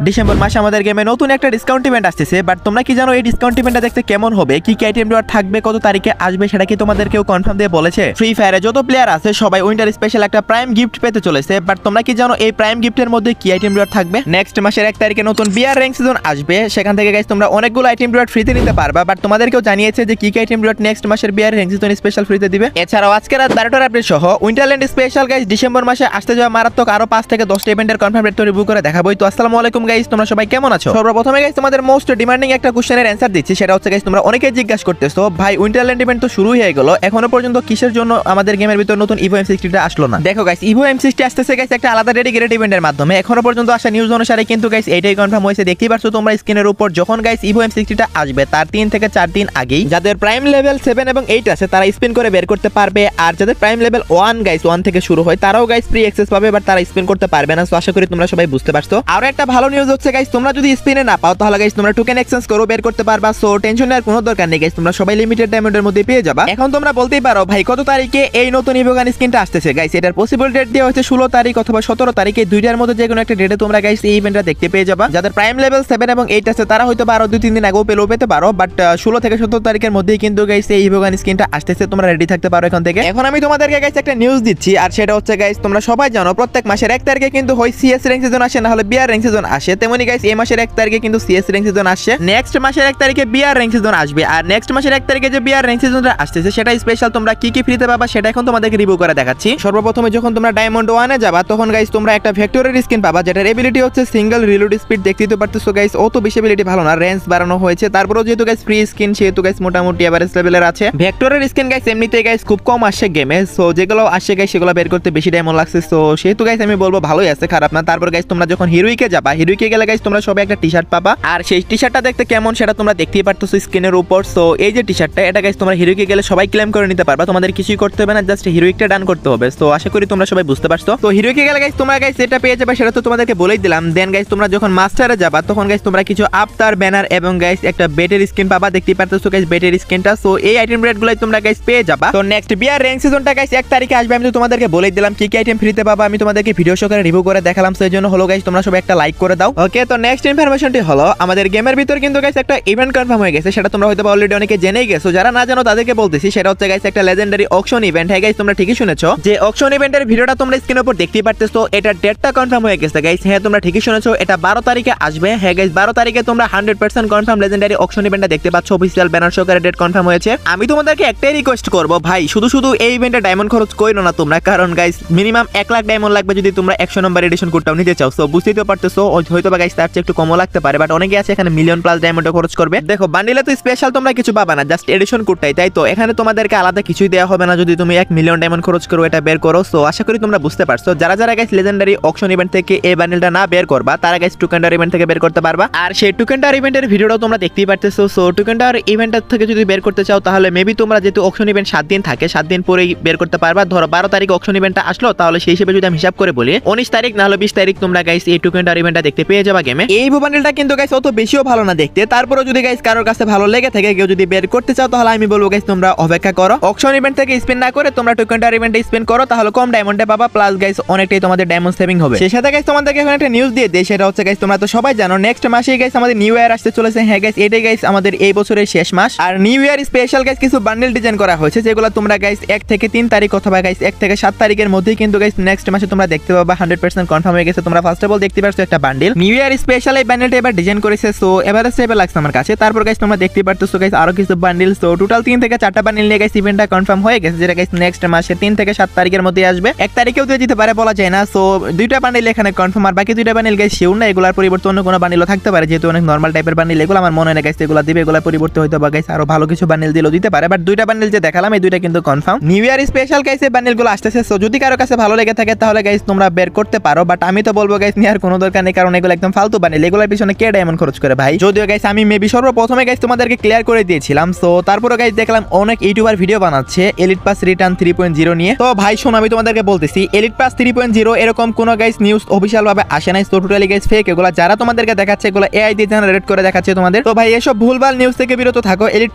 December মাসে আমাদের গেমে নতুন একটা ডিসকাউন্ট ইভেন্ট আসতেছে। বাট তোমরা কি জানো এই ডিসকাউন্ট ইভেন্টটা দেখতে কেমন হবে, কি কি আইটেম রিওয়ার্ড থাকবে, কত তারিখে আসবে, সেটা কি তোমাদের কেউ কনফার্ম দিয়ে বলেছে? ফ্রি ফায়ারে যত প্লেয়ার আছে সবাই উইন্টার স্পেশাল একটা প্রাইম গিফট পেতে চলেছে। বাট তোমরা কি জানো এই প্রাইম গিফটের মধ্যে কি আইটেম রিওয়ার্ড থাকবে? নেক্সট মাসের 1 তারিখে নতুন বিআর র্যাঙ্ক সিজন আসবে, সেখান থেকে গাইস তোমরা অনেকগুলো আইটেম রিওয়ার্ড ফ্রিতে নিতে পারবা। বাট তোমাদেরকেও জানিয়েছে যে কি কি আইটেম রিওয়ার্ড নেক্সট মাসের বিআর র্যাঙ্ক সিজন স্পেশাল ফ্রিতে দিবে। এছাড়াও আজকে রাত 12টার আপডেট সহ উইন্টারল্যান্ড স্পেশাল গাইস ডিসেম্বর মাসে আসতে যাওয়া মারাত্মক আরো 5 থেকে 10টা ইভেন্টের কনফার্ম রেট রিভিউ করে দেখাবোই। তো আসসালামু আলাইকুম গাইস, তোমরা সবাই কেমন আছো? সর্বপ্রথমে গাইস তোমাদের মোস্ট ডিমান্ডিং একটা কোশ্চেনের অ্যানসার দিচ্ছি, সেটা হচ্ছে গাইস তোমরা অনেকেই জিজ্ঞাসা করতেছো ভাই উইন্টারল্যান্ড ইভেন্ট তো শুরু হয়ে গেল, এখনো পর্যন্ত কিসের জন্য আমাদের গেমের ভিতর নতুন ইভো M60টা আসলো না? দেখো গাইস ইভো M60 আসতেছে গাইস একটা আলাদা ডেডিকেটেড ইভেন্টের মাধ্যমে। এখনো পর্যন্ত আসা নিউজ অনুসারে কিন্তু গাইস এইটাই কনফার্ম হয়েছে। দেখতেই পাচ্ছ তোমরা স্ক্রিনের উপর, যখন গাইস ইভো M60টা আসবে তার 3 থেকে 4 দিন আগেই যাদের প্রাইম লেভেল 7 এবং 8 আছে তারা স্পিন করে বের করতে পারবে। আর যাদের প্রাইম লেভেল 1 গাইস 1 থেকে শুরু হয় তারাও গাইস ফ্রি অ্যাক্সেস পাবে, বাট তারা স্পিন করতে পারবে না। সো আশা করি তোমরা সবাই বুঝতে পারছো। আর একটা ভালো নিউজ হচ্ছে গাইস তোমরা যদি স্পিনে না পাও তাহলে গাইস তোমরা টোকেন এক্সচেঞ্জ করে বের করতে পারবা। সো টেনশন নেওয়ার কোনো দরকার নেই গাইস, তোমরা সবাই লিমিটেড ডায়মন্ডের মধ্যে পেয়ে যাবা। এখন তোমরা বলতেই পারো ভাই কত তারিখে এই নতুন ইভো গান স্কিনটা আসতেছে? গাইস এটার পসিবল ডেট দেওয়া হচ্ছে 16 তারিখ অথবা 17 তারিখে, দুইটার মধ্যে যে কোনো একটা ডেটে তোমরা গাইস এই ইভেন্টটা দেখতে পেয়ে যাবা। যাদের প্রাইম লেভেল 7 এবং 8 আছে তারা হয়তো আরো 2-3 দিন আগেও পেতে পারো, বাট 16 থেকে 17 তারিখের মধ্যেই কিন্তু গাইস এই ইভো গান স্কিনটা আসতেছে, তোমরা রেডি থাকতে পারো এখন থেকে। এখন আমি তোমাদেরকে গাইস একটা নিউজ দিচ্ছি, আর সেটা হচ্ছে গাইস তোমরা সবাই জানো প্রত্যেক মাসের 1 তারিখে কিন্তু হয় সিএস র্যাঙ্ক সিজন আসে না হলে বিআর র্যাঙ্ক সিজন আসে। তেমনি গাইস এই মাসের 1 তারিখে কিন্তু সিএস র্যাঙ্ক সিজন আসছে, নেক্সট মাসের 1 তারিখে বিআর র্যাঙ্ক সিজন আসবে। আর নেক্সট মাসের 1 তারিখে যে বিআর র্যাঙ্ক সিজনটা আসতেছে সেটা স্পেশাল, তোমরা কি কি ফ্রিতে পাবা সেটা এখন তোমাদেরকে রিভিউ করে দেখাচ্ছি। সর্বপ্রথমে যখন তোমরা ডায়মন্ড 1 এ যাবা তখন গাইস তোমরা একটা ভেক্টরের স্কিন পাবা, যেটার এবিলিটি হচ্ছে সিঙ্গেল রিলোড স্পিড। দেখতেই তো পারতেছো গাইস অত বেশি এবিলিটি ভালো না, রেঞ্জ বাড়ানো হয়েছে, তারপরেও যেহেতু গাইস ফ্রি স্কিন সেহেতু গাইস মোটামুটি এভারেজ লেভেলের আছে। ভেক্টরের স্কিন গাইস এমনিতেই গাইস খুব কম আসছে গেমে, সো যেগুলো আসছে গাইস সেগুলো বের করতে বেশি ডায়মন্ড লাগছে, সো সেহেতু গাইস আমি বলবো ভালোই আছে, খারাপ না। তারপর গাইস তোমরা যখন হিরোইকে যাবা, হিরোইকে গেলে গাইস তোমরা সবাই একটা টি-শার্ট পাবা, আর সেই টি-শার্টটা দেখতে কেমন সেটা তোমরা দেখতেই পারতেছো স্ক্রিনের উপর। সো এই যে টি-শার্টটা এটা গাইস তোমরা হিরোইকে গেলে সবাই ক্লেম করে নিতে পারবা, তোমাদের কিছুই করতে হবে না, জাস্ট হিরোইকটা ডান করতে হবে। সো আশা করি তোমরা সবাই বুঝতে পারছো। তো হিরোইকে গেলে গাইস তোমরা গাইস এটা পেয়ে যাবে, সেটা তো তোমাদেরকে বলেই দিলাম। দেন গাইস তোমরা যখন মাস্টারে যাবা তখন গাইস তোমরা কিছু আফতার ব্যানার এবং গাইস একটা বেটের স্কিন পাবা, দেখতেই পারতেছো গাইস বেটের স্কিনটা। সো এই আইটেম রেটগুলাই তোমরা গাইস পেয়ে যাবা। তো নেক্সট বিআর র্যাঙ্ক সিজনটা গাইস 1 তারিখে আসবে, আমি তো তোমাদেরকে বলেই দিলাম কি কি আইটেম ফ্রিতে পাবা, আমি তোমাদেরকে ভিডিও সহকারে রিভিউ করে দেখালাম। সেই জন্য হলো গাইস তোমরা সবাই একটা লাইক করে দাও। ওকে, তো নেক্সট ইনফরমেশনটি হলো আমাদের গেমের ভিতর কিন্তু গাইস একটা ইভেন্ট কনফার্ম হয়ে গেছে, সেটা তোমরা হয়তো অলরেডি অনেকে জেনেই গেছো, যারা না জানো তাদেরকে বলতেছি। সেটা হচ্ছে গাইস একটা লেজেন্ডারি অকশন ইভেন্ট। হ্যাঁ গাইস তোমরা ঠিকই শুনেছো, যে অকশন ইভেন্টের ভিডিওটা তোমরা স্ক্রিনের উপর দেখতেই পারতেছো, এটা ডেটটা কনফার্ম হয়ে গেছে গাইস। হ্যাঁ তোমরা ঠিকই শুনেছো, এটা 12 তারিখে আসবে। হ্যাঁ গাইস 12 তারিখে তোমরা 100% কনফার্ম লেজেন্ডারি অকশন ইভেন্টটা দেখতে পাচ্ছ, অফিশিয়াল ব্যানার সহকারে ডেট কনফার্ম হয়েছে। আমি তোমাদেরকে একটাই রিকোয়েস্ট করব ভাই, শুধু এই ইভেন্টে ডায়মন্ড খরচ কইরো না তোমরা, কারণ গাইস মিনিমাম 1 লাখ ডায়মন্ড লাগবে যদি তোমরা 100 নম্বর এডিশন কোডটাও নিতে চাও। সো বুঝতেই তো পারতেছো হয়তো বা গাইস তার চেয়ে একটু কমও লাগতে পারে, বাট অনেকে আছে এখানে মিলিয়ন প্লাস ডায়মন্ড খরচ করবে। দেখো বান্ডিলে তো স্পেশাল তোমরা কিছু পাবা না, জাস্ট এডিশন কোডটাই, তাই তো এখানে তোমাদেরকে আলাদা কিছুই দেওয়া হবে না যদি তুমি 1 মিলিয়ন ডায়মন্ড খরচ করো এটা বের করো। সো আশা করি তোমরা বুঝতে পারছো। যারা গাইস লেজেন্ডারি অকশন ইভেন্ট থেকে এই বান্ডিলটা না বের করবা তারা গাইস টুকেন্ডার ইভেন্ট থেকে বের করতে পারবা। আর সেই টুকেন্ডার ইভেন্টের ভিডিওটাও তোমরা দেখতেই পারতেছো। সো টুকেন্ডার ইভেন্টের থেকে যদি বের করতে চাও তাহলে মেবি তোমরা যেহেতু অকশন ইভেন্ট 7 দিন থাকে, 7 দিন পরেই বের করতে পারবা। ধরো 12 তারিখ অকশন ইভেন্টটা আসলো, তাহলে সেই হিসেবে যদি আমি হিসাব করে বলি 19 তারিখ না হলে 20 তারিখ তোমরা গাইস এই টুকেন্ডার ইভেন্টটা দেখতে পেয়ে যাবা গেমে। এই বান্ডেলটা কিন্তু গাইস অত বেশিও ভালো না দেখতে, তারপরেও যদি গাইস কারোর কাছে ভালো লেগে থাকে, কেউ যদি বের করতে চাও তাহলে আমি বলবো গাইস তোমরা অপেক্ষা করো, অকশন ইভেন্ট থেকে স্পেন না করে তোমরা টুকেন্ডার ইভেন্টে স্পেন করো, তাহলে কম ডায়মন্ডে পাবা, প্লাস গাইস অনেকটাই তোমাদের ডায়মন্ড সেভিং হবে। সেই সাথে গাইস তোমাদেরকে এখন একটা নিউজ দিয়ে দেই, সেটা হচ্ছে গাইস তোমরা তো সবাই জানো নেক্সট মাসেই গাইস আমাদের নিউ ইয়ার আসতে চলেছে। হ্যাঁ গাইস এটাই গাইস আমাদের এই বছরের শেষ মাস, আর নিউ ইয়ার স্পেশাল গাইস কিছু বান্ডেল ডিজাইন করা হয়েছে, যেগুলো তোমরা গাইস 1 থেকে 3 তারিখ অথবা গাইস 1 থেকে 7 তারিখের মধ্যেই কিন্তু গাইস নেক্সট মাসে তোমরা দেখতে পাবা। 100% কনফার্ম হয়ে গেছে। তোমরা ফার্স্ট অফ অল দেখতে পাচ্ছ একটা বান্ডেল নিউ ইয়ার স্পেশাল, এই বান্ডেলটা এবার ডিজাইন করেছে। সো এভারেজ লেভেল লাগছে আমার কাছে। তারপর গাইস তোমরা দেখতে পারতেছো গাইস আরো কিছু বান্ডেল। সো টোটাল 3 থেকে 4টা বান্ডেল নিয়ে গাইস ইভেন্টটা কনফার্ম হয়ে গেছে, যেটা গাইস নেক্সট মাসে 3 থেকে 7 তারিখের মধ্যে আসবে। 1 তারিখেও দিয়ে যেতে পারে বলা যায় না। সো 2টা বান্ডেল এখানে কনফার্ম, আর বাকি 2টা বান্ডেল গাইস শিওর না, এগুলার পরিবর্তে অন্য কোনো বান্ডেলও থাকতে পারে, যেহেতু অনেক নরমাল টাইপের বান্ডেল এগুলো। আমার মনে হয় না গাইস এগুলো দিবে, এগুলোর পরিবর্তে হয়তো বা গাইস আরো ভালো কিছু বান্ডেল দিলেও দিতে পারে, বাট 2টা বান্ডেল যে দেখালাম এই 2টা কিন্তু confirm. New year special guys এই বান্ডেলগুলো আসতেছে। সো যদি কারো কাছে ভালো লেগে থাকে তাহলে গাইস তোমরা বের করতে পারো, বাট আমি তো বলবো গাইস নেওয়ার কোনো দরকার নেই, কারণ এগুলো একদম ফালতু বান্ডেল, এগুলোর পিছনে কে ডায়মন্ড খরচ করে ভাই। যদিও গাইস আমি মেবি সর্বপ্রথমে গাইস তোমাদেরকে ক্লিয়ার করে দিয়েছিলাম। সো তারপরে গাইস দেখলাম অনেক ইউটিউবার ভিডিও বানাচ্ছে এলিট পাস রিটার্ন 3.0 নিয়ে। তো ভাই শোনো আমি তোমাদেরকে বলতেছি এলিট পাস 3.0 এরকম কোনো গাইস নিউজ অফিশিয়াল ভাবে আসে নাই। সো টোটালি গাইস ফেক এগুলো, যারা তোমাদেরকে দেখাচ্ছে এগুলো এআই দিয়ে জেনারেট করে দেখাচ্ছে তোমাদের। তো ভাই এসব ভুলভাল নিউজ থেকে বিরত থাকো। এলিট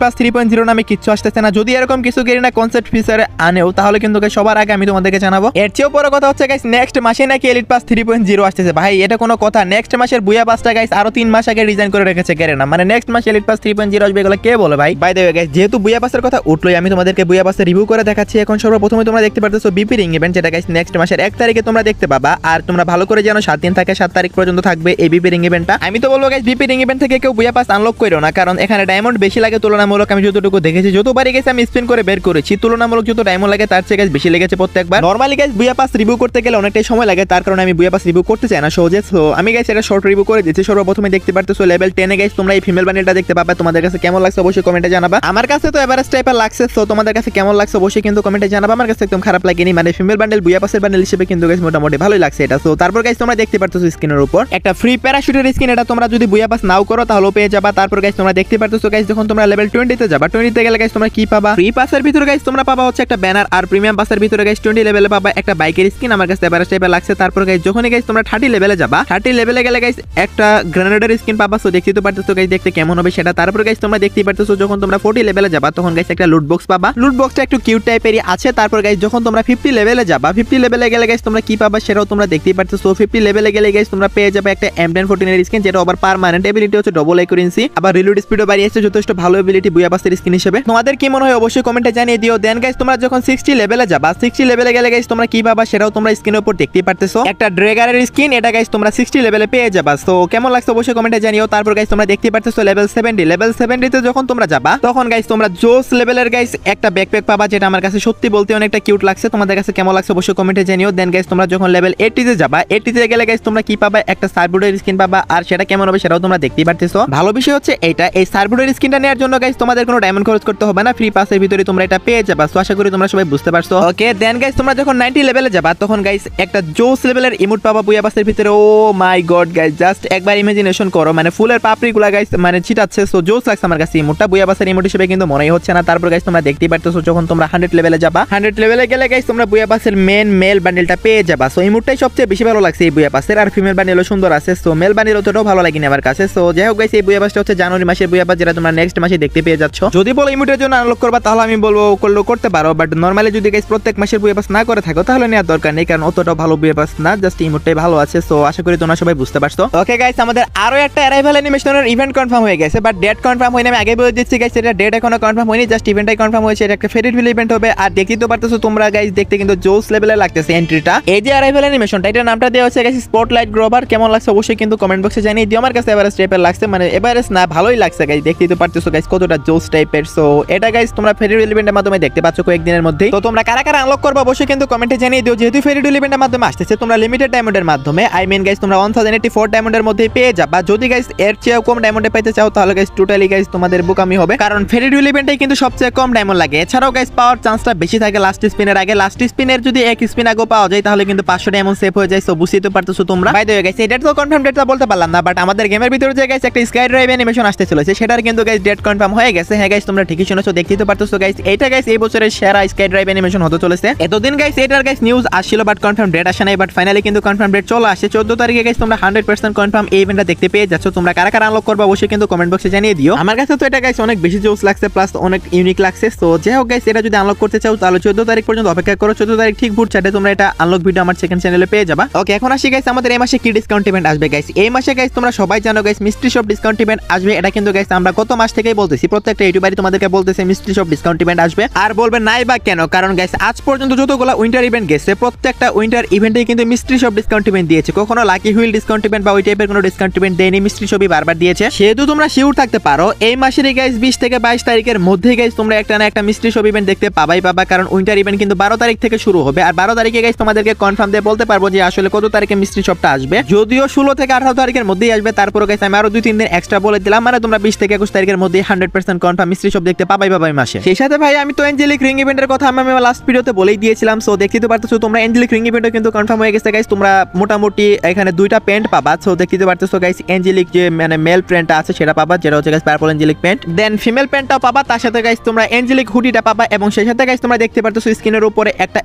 পাস 3.0 নামে কিচ্ছু আসতেছে না। যদি এরকম কিছু গেরিনা কনসেপ্ট ফিচারে আনেও তাহলে কিন্তু গাইস সবার আগে আমি তোমাদেরকে জানাবো। এর চেয়েও বড় কথা হচ্ছে গাইস নেক্সট মাসে নাকি এলিট পাস 3.0 আসতেছে। ভাই এটা কোনো কথা? নেক্সট নেক্সট মাসের বুয়া পাসটা গাইস আরো 3 মাস আগে ডিজাইন করে রেখেছে গেরেনা, মানে নেক্সট মাসে এলিট পাস 3.0 আসবে, এগুলো কে বলে ভাই? বাই দ্য ওয়ে গাইস, যেহেতু বুয়া পাসের কথা উঠলোই আমি তোমাদেরকে বুয়া পাসের রিভিউ করে দেখাচ্ছি। এখন সর্বপ্রথমে তোমরা দেখতে পারতেছো বিপি রিং ইভেন্ট, যেটা গাইস নেক্সট মাসের 1 তারিখে তোমরা দেখতে পাবা। আর তোমরা ভালো করে জানো 7 দিন থাকে, 7 তারিখ পর্যন্ত থাকবে এই বিপি রিং ইভেন্টটা। আমি তো বলবো গাইস বিপি রিং ইভেন্ট থেকে কেউ বুয়া পাস আনলক করো না, কারণ এখানে ডায়মন্ড বেশি লাগে তুলনামূলক। আমি যতটুকু দেখেছি, যতবারই গেছে আমি স্পিন করে বের করেছি, তুলনামূলক যত ডায়মন্ড লাগে তার চেয়ে গাইস বেশি লেগেছে প্রত্যেকবার। নরমালি গাইস বুয়া পাস রিভিউ করতে গেলে অনেকটাই সময় লাগে, তার কারণে আমি বুয়া পাস রিভিউ করতে চাই না সহজে। সো আমি গাইস এটা শর্ট রিভিউ করে দিচ্ছি। সর্বপ্রথমে দেখতে পারতেছো লেভেল 10 এ গাইস তোমরা এই ফিমেল বান্ডেলটা দেখতে পাবে। তোমাদের কাছে কেমন লাগছে অবশ্যই কমেন্টে জানাবা। আমার কাছে তো এভারেজ টাইপের লাগছে, সো তোমাদের কাছে কেমন লাগছে অবশ্যই কিন্তু কমেন্টে জানাবা। আমার কাছে একদম খারাপ লাগেনি, মানে ফিমেল বান্ডেল বুয়া পাসের বান্ডেল হিসেবে কিন্তু গাইস মোটামুটি ভালোই লাগছে এটা। সো তারপর গাইস তোমরা দেখতে পারতেছো স্ক্রিনের উপর একটা ফ্রি প্যারাশুটের স্কিন, এটা তোমরা যদি বুয়া পাস নাও করো তাহলে পেয়ে যাবা। তারপর গাইস তোমরা দেখতে পারতেছো গাইস যখন তোমরা লেভেল 20 তে যাবা, 20 তে গেলে গাইস তোমরা কি পাবা? ফ্রি পাসের ভিতরে গাইস তোমরা পাবা হচ্ছে একটা ব্যানার, আর প্রিমিয়াম পাসের ভিতরে গাইস 20 লেভেলে পাবা একটা বাইকের স্কিন। আমার কাছে এভারেজ টাইপের লাগছে। তারপর গাইস যখনই গাইস তোমরা 30 লেভেলে যাবা, 30 লেভেলে গেলে গাইস একটা গ্রেনেডের স্কিন পাবা। সো দেখতে তো পারতেছো গাইস দেখতে কেমন হবে সেটা। তারপর গাইস তোমরা দেখতে পারতেছো যখন তোমরা 40 লেভেলে যাবা তখন গাইস একটা লুট বক্স পাবা। লুট বক্সটা একটু কিউট টাইপেরই আছে। তারপর গাইস যখন তোমরা 50 লেভেলে যাবা, 50 লেভেলে গেলে গাইস তোমরা কি পাবা সেটাও তোমরা দেখতেই পারতেছো। 50 লেভেলে গেলে গাইস তোমরা পেয়ে যাবে একটা M1014 এর স্কিন, যেটা আবার পার্মানেন্ট এবিলিটি হচ্ছে ডবল অ্যাকুরেন্সি, আবার রিলোড স্পিডও বাড়িয়েছে, যথেষ্ট ভালো এবিলিটি বুয়া পাসের স্কিন হিসেবে। তোমাদের কি মনে হয় অবশ্যই কমেন্টে জানিয়ে দিও। দেন গাইস তোমরা যখন 60 লেভেলে যাবা, 60 লেভেলে গেলে গাইস তোমরা কি পাবা সেটাও তোমরা স্ক্রিনের উপর দেখতেই পারতেছো, একটা ড্রেগারের স্কিন। এটা গাইস তোমরা 60 লেভেলে পেয়ে যাবা। সো কেমন লাগছে অবশ্যই কমেন্টে জানিও। তারপর গাইস তোমরা দেখতেই পারতেছো লেভেল 70, লেভেল 70 তে যখন তোমরা যাবা তখন গাইস তোমরা জোস লেভেলের গাইস একটা ব্যাকপ্যাক পাবা, যেটা আমার কাছে সত্যি বলতে অনেকটা কিউট লাগছে। তোমাদের কাছে কেমন লাগছে অবশ্যই কমেন্টে জানিও। দেন গাইস তোমরা যখন লেভেল 80 তে যাবা, 80 তে গেলে গাইস তোমরা কি পাবা? একটা সার্ভুডের স্কিন পাবা, আর সেটা কেমন হবে সেটাও তোমরা দেখতেই পারতেছো। ভালো বিষয় হচ্ছে এইটা, এই সার্ভুডের স্কিনটা নেওয়ার জন্য গাইস তোমাদের কোনো ডায়মন্ড খরচ করতে হবে না, ফ্রি পাসের ভিতরে তোমরা এটা পেয়ে যাবা। সো আশা করি তোমরা সবাই বুঝতে পারছো। ওকে, দেন গাইস তোমরা যখন 90 লেভেলে যাবা তখন গাইস একটা জোস লেভেলের ইমোট পাবা বুয়া পাসের ভিতরে। ও মাই গড গাইস, জাস্ট একবার ইমাজিনেশন করো, মানে ফুলের পাপড়িগুলা গাইস মানে ছিটাচ্ছে। সো জোস লাগছে আমার কাছে ইমোটটা, বুয়া পাসের ইমোট হিসেবে কিন্তু মনেই হচ্ছে না। তারপর গাইস তোমরা দেখতেই পারতেছো যখন তোমরা 100 লেভেলে যাবা, 100 লেভেলে গেলে গাইস তোমরা বুয়া পাসের মেল বান্ডেলটা পেয়ে যাবা। সো ইমোটটাই সবচেয়ে বেশি ভালো লাগছে এই বুয়া পাসের, আর ফিমেল বান্ডেলও সুন্দর আছে। সো মেল বান্ডেল অতটাও ভালো লাগেনি আমার কাছে। সো যাই হোক গাইস, এই বুয়া পাসটা হচ্ছে জানুয়ারি মাসের বুয়া পাস, যেটা তোমরা নেক্সট মাসে দেখতে পেয়ে যাচ্ছ। যদি বলো ইমোটের জন্য আনলক করবা তাহলে আমি বলবো করলেও করতে পারো, বাট নরমালি যদি গাইস প্রত্যেক মাসের বুয়া পাস না করে থাকো তাহলে নেওয়ার দরকার নেই, কারণ অতটাও ভালো বুয়া পাস না, জাস্ট ইমোটটাই ভালো আছে। সো আশা করি তোমরা সবাই বুঝতে পারছো। ওকে গাইস, আমাদের আরো একটা অ্যারাইভাল অ্যানিমেশনের ইভেন্ট কনফার্ম হয়ে গেছে, বাট ডেট কনফার্ম হয়নি। আমি আগে বলে দিচ্ছি গাইস, এটা ডেট এখনো কনফার্ম হয়নি, জাস্ট ইভেন্টটাই কনফার্ম হয়েছে। এটা একটা ফেরিড ভিল ইভেন্ট হবে, আর দেখতেই তো পারতেছো তোমরা গাইস দেখতে কিন্তু জোস লেভেলে লাগতেছে এন্ট্রিটা। এই যে অ্যারাইভাল অ্যানিমেশনটা, এটার নামটা দেওয়া হচ্ছে গাইস স্পটলাইট গ্রোভার। কেমন লাগছে অবশ্যই কিন্তু কমেন্ট বক্সে জানিয়ে দিও। আমার কাছে এভারেজ টাইপের লাগছে, মানে এভারেজ না ভালোই লাগছে গাইস, দেখতেই তো পারতেছো গাইস কতটা জোস টাইপের। সো এটা গাইস তোমরা ফেরিড ভিল ইভেন্টের মাধ্যমে দেখতে পাচ্ছ কয়েকদিনের মধ্যেই। তো তোমরা কারা কারা আনলক করবে অবশ্যই কিন্তু কমেন্টে জানিয়ে দিও। যেহেতু ফেরিড ভিল ইভেন্টের মাধ্যমে আসতেছে, তোমরা লিমিটেড ডায়মন্ডের মাধ্যমে, আই মিন গাইস তোমরা 1084 ডায়মন্ডের মধ্যে পেয়ে যাবা। যদি গাইস এর চেয়েও কম ডায়মন্ডে পাইতে চাও তাহলে গাইস টোটালি গাইস তোমাদের বোকামি হবে, কারণ ফেরিড ভিল ইভেন্টে কিন্তু সবচেয়ে কম ডায়মন্ড লাগে। এছাড়াও গাইস পাওয়ার চান্সটা বেশি থাকে লাস্ট স্পিনের আগে। লাস্ট স্পিনের যদি এক স্পিন আগে পাওয়া যায় তাহলে কিন্তু 500 ডায়মন্ড সেভ হয়ে যায়। সো বুঝতেই তো পারতেছো তোমরা। বাই দ্য ওয়ে গাইস, এটা তো কনফার্ম ডেটটা বলতে পারলাম না, বাট আমাদের গেমের ভিতরে যে গাইস একটা স্কাই ড্রাইভ অ্যানিমেশন আসতে চলেছে, সেটার কিন্তু গাইস ডেট কনফার্ম হয়ে গেছে। হ্যাঁ গাইস, তোমরা ঠিকই শুনেছো, দেখতেই তো পারতেছো গাইস, এইটা গাইস এই বছরের সেরা স্কাই ড্রাইভ অ্যানিমেশন হতে চলেছে। এতদিন গাইস এটার গাইস নিউজ আসছিল, বাট কনফার্ম ডেট আসে নাই, বাট ফাইনালি কিন্তু কনফার্ম ডেট চলে আসে 14 তারিখে গাইস। তোমরা 100% কনফার্ম এই ইভেন্টটা দেখতে পেয়ে যাচ্ছ। তোমরা কারা কারা আনলক করবে অবশ্যই কিন্তু কমেন্ট বক্সে জানিয়ে দিও। আমার কাছে তো এটা গাইস অনেক বেশি জোস লাগছে, প্লাস অনেক ইউনিক লাগছে। সো যাই হোক গাইস, এটা যদি আনলক করতে চাও তাহলে 14 তারিখ পর্যন্ত অপেক্ষা করো। 14 তারিখ ঠিক ভোর 4টায় তোমরা এটা আনলক ভিডিও আমার সেকেন্ড চ্যানেলে পেয়ে যাবা। ওকে, এখন আসি গাইস আমাদের এই মাসে কি ডিসকাউন্ট ইভেন্ট আসবে গাইস। এই মাসে গাইস তোমরা সবাই জানো guys mystery shop discount event আসবে। এটা কিন্তু গাইস আমরা গত মাস থেকেই বলতেছি, প্রত্যেকটা ইউটিউবারই তোমাদেরকে বলতেছে মিস্ট্রি শপ ডিসকাউন্ট ইভেন্ট আসবে। আর বলবে নাই বা কেন, কারণ গাইস আজ পর্যন্ত যতগুলো উইন্টার ইভেন্ট গেছে প্রত্যেকটা উইন্টার ইভেন্টেই কিন্তু মিস্ট্রি শপ ডিসকাউন্ট ইভেন্ট দিয়েছে। কখনো লাকি হুইল ডিসকাউন্ট ইভেন্ট বা ওই টাইপের কোনো ডিসকাউন্ট ইভেন্ট দেয়নি, মিস্ট্রি শপই বারবার দিয়েছে। সেহেতু তোমরা শিওর থাকতে পারো এই মাসের গাইস 20 থেকে 22 তারিখের মধ্যে গাইস তোমরা একটা না একটা মিস্ট্রি শপ ইভেন্ট দেখতে পাবাই পাবা, কারণ উইন্টার ইভেন্ট কিন্তু 12 তারিখ থেকে শুরু হবে। আর 12 তারিখে গাইস তোমাদেরকে কনফার্ম দিয়ে বলতে পারবো যে আসলে কত তারিখে মিস্ট্রি শপটা আসবে। যদিও 16 থেকে 18 তারিখের মধ্যেই আসবে, তারপরে গাইস আমি আরো 2-3 দিন এক্সট্রা বলে দিলাম, মানে তোমরা 20 থেকে 21 তারিখের মধ্যে 100% কনফার্ম মিস্ট্রি শপ দেখতে পাবাই পাবাই মাসে। সেই সাথে ভাই আমি তো অ্যাঞ্জেলিক রিং ইভেন্টের কথা আমি লাস্ট ভিডিওতে বলেই দিয়েছিলাম। সো দেখতে পারতেছো তোমরা অ্যাঞ্জেলিক রিং ইভেন্টও কিন্তু কনফার্ম হয়ে গেছে গাইস। তোমরা মোটামুটি এখানে দুইটা প্যান্ট পাবা। সো দেখতে পারতেছো গাইস অ্যাঞ্জেলিক যে মানে মেল প্যান্টটা আছে সেটা পাবা, যেটা হচ্ছে গাইস পার্পল অ্যাঞ্জেলিক প্যান্ট। দেন ফিমেল প্যান্টটাও পাবা, তার সাথে গাইস তোমরা অ্যাঞ্জেলিক হুডিটা পাবা, এবং সেই সাথে গাইস তোমরা দেখতে পারতেছো স্ক্রিনের উপরে একটা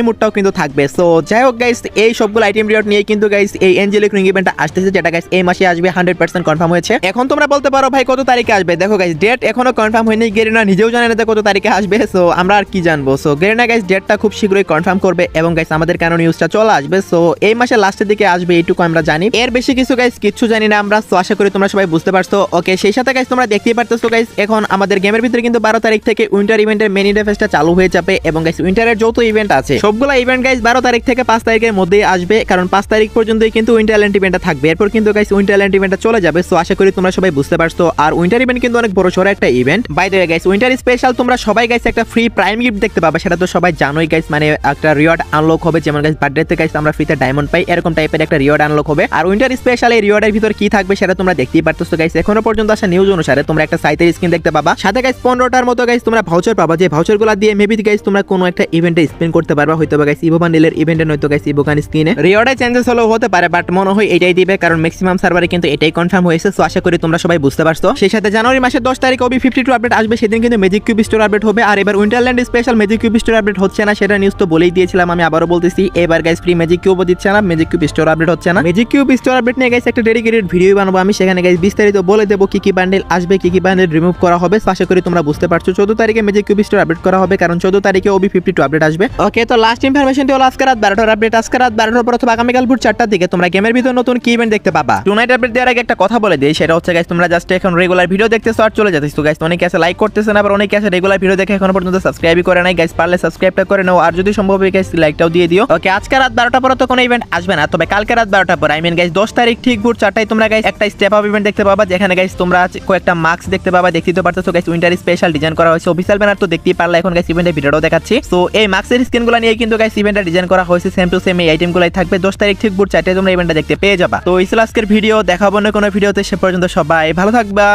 ইমোটটাও কিন্তু থাকবে। সো যাই হোক গাইস, এই সবগুলো আইটেম রিওয়ার্ড নিয়ে কিন্তু গাইস এই অ্যাঞ্জেলিক রিং ইভেন্টটা আসতেছে, যেটা গাইস এই মাসে আসবে, 100% কনফার্ম হয়েছে। এখন তোমরা বলতে পারো ভাই কত তারিখে আসবে। দেখো গাইস ডেট এখনো কনফার্ম হয়নি, গেরিনা নিজেও জানে না কত তারিখে আসবে। সো আমরা আর কি জানবো। সো গেরিনা গাইস ডেটটা খুব শীঘ্রই কনফার্ম করবে, এবং গাইস আমাদের কেন নিউজটা চলে আসবে। সো এই মাসের লাস্টের দিকে আসবে, এইটুকু আমরা জানি, এর বেশি কিছু গাইস কিচ্ছু জানি না আমরা। তো আশা করি তোমরা সবাই বুঝতে পারছো। ওকে, সেই সাথে গাইস তোমরা দেখতেই পারতেছো গাইস এখন আমাদের গেমের ভিতরে কিন্তু 12 তারিখ থেকে উইন্টার ইভেন্টের মেন ইন্টারফেসটা চালু হয়ে যাবে এবং গাইস উইন্টারের যত ইভেন্ট আছে সবগুলা ইভেন্ট গাইস 12 তারিখ থেকে 5 তারিখের মধ্যেই আসবে, কারণ 5 তারিখ পর্যন্তই কিন্তু উইন্টারল্যান্ড ইভেন্টটা থাকবে। এরপর কিন্তু গাইস উইন্টারল্যান্ড ইভেন্টটা চলে যাবে। সো আশা করি তোমরা সবাই বুঝতে পারছো। আর উইন্টার ইভেন্ট কিন্তু অনেক বড় সড়ো একটা event. By the way guys, winter special তোমরা সবাই গাইস একটা ফ্রি প্রাইম গিফট দেখতে পাবে, সেটা তো সবাই জানোই গাইস। মানে একটা রিওয়ার্ড আনলক হবে, যেমন গাইস বার্থডেতে গাইস আমরা ফ্রিতে ডায়মন্ড পাই, এরকম টাইপের একটা রিওয়ার্ড আনলক হবে। আর উইন্টার স্পেশাল এই রিওয়ার্ডের ভিতর কি থাকবে সেটা তোমরা দেখতেই পারতেছো গাইস। এখনো পর্যন্ত আসা নিউজ অনুসারে তোমরা একটা সাইটের স্ক্রিন দেখতে পাবা, সাথে গাইস 15টার মতো গাইস তোমরা ভাউচার পাবা, যে ভাউচারগুলো দিয়ে মেবি গাইস তোমরা কোনো একটা ইভেন্টে স্পেন্ড করতে পারবা, হয়তো গাইস ইভো বান্ডেলের ইভেন্টে, নয়তো গাইস ইভো গান স্ক্রিনে রিওয়ার্ডে চেঞ্জেস হলেও হতে পারে, বাট মনে হয় এটাই দিবে, কারণ ম্যাক্সিমাম সার্ভারে কিন্তু এটাই কনফার্ম হয়েছে। সো আশা করি তোমরা সবাই বুঝতে পারছো। সেই সাথে জানুয়ারি মাসের 10 তারিখ ওবি 52 আপডেট আসবে, সেদিন কিন্তু ম্যাজিক কিউব স্টোর আপডেট হবে। আর এবার Winterland special magic cube store update হচ্ছে না, সেটা নিউজ তো বলেই দিয়েছিলাম, আমি আবারও বলতেছি। এবার গাইস ফ্রি ম্যাজিক কিউবও দিচ্ছে না, ম্যাজিক কিউব স্টোর আপডেট হচ্ছে না। ম্যাজিক কিউব স্টোর আপডেট নিয়ে গাইস একটা ডেডিকেটেড ভিডিও বানাবো আমি, সেখানে গাইস বিস্তারিত বলে দেবো কি কি বান্ডেল আসবে, কি কি বান্ডেল রিমুভ করা হবে। আশা করি তোমরা বুঝতে পারছো। 14 তারিখে ম্যাজিক কিউব স্টোর আপডেট করা হবে, কারণ 14 তারিখে ওবি 52 আপডেট আসবে। ওকে, তো লাস্ট ইনফরমেশনটি হলো আজকে রাত 12টার আপডেট। আজকে রাত 12টার পর অথবা আগামীকাল ভোর 4টার দিকে তোমরা গেমের ভিতর নতুন কি ইভেন্ট দেখতে পাবা। টুনাইট আপডেট দেওয়ার আগে একটা কথা বলে দিই, সেটা হচ্ছে গাইস তোমরা জাস্ট এখন রেগুলার ভিডিও দেখতেছো আর চলে যাচ্ছো গাইস। অনেকে আছে লাইক করতেছে না, আবার অনেকে আছে রেগুলার ভিডিও দেখে এখনো পর্যন্ত সাবস্ক্রাইবই করে নাই গাইস। পারলে সাবস্ক্রাইবটা করে নাও, আর যদি সম্ভব হয় গাইস লাইকটাও দিয়ে দিও। ওকে, আজকে রাত 12টার পর তো কোনো ইভেন্ট আসবে না, তবে কালকে রাত 12টার পর গাইস 10 তারিখ ঠিক ভোর 4টায় তোমরা গাইস একটা স্টেপ আপ ইভেন্ট দেখতে পাবা, যেখানে গাইস তোমরা কয়েকটা মাস্ক দেখতে পাবা। দেখতেই তো পারতেছো গাইস উইন্টার স্পেশাল ডিজাইন করা হয়েছে, অফিসিয়াল ব্যানার তো দেখতেই পারলা। এখন গাইস ইভেন্টের ভিডিওটাও দেখাচ্ছি। সো এই মাস্কের স্ক্রিনগুলো নিয়ে কিন্তু গাইস ইভেন্টটা ডিজাইন করা হয়েছে, সেম টু সেম এই আইটেমগুলাই থাকবে। 10 তারিখ ঠিক ভোর 4টায় তোমরা ইভেন্টটা দেখতে পেয়ে যাবা। তো এই ছিল আজকের ভিডিও, দেখাবো না কোনো ভিডিওতে, সে পর্যন্ত সবাই ভালো থাকবা।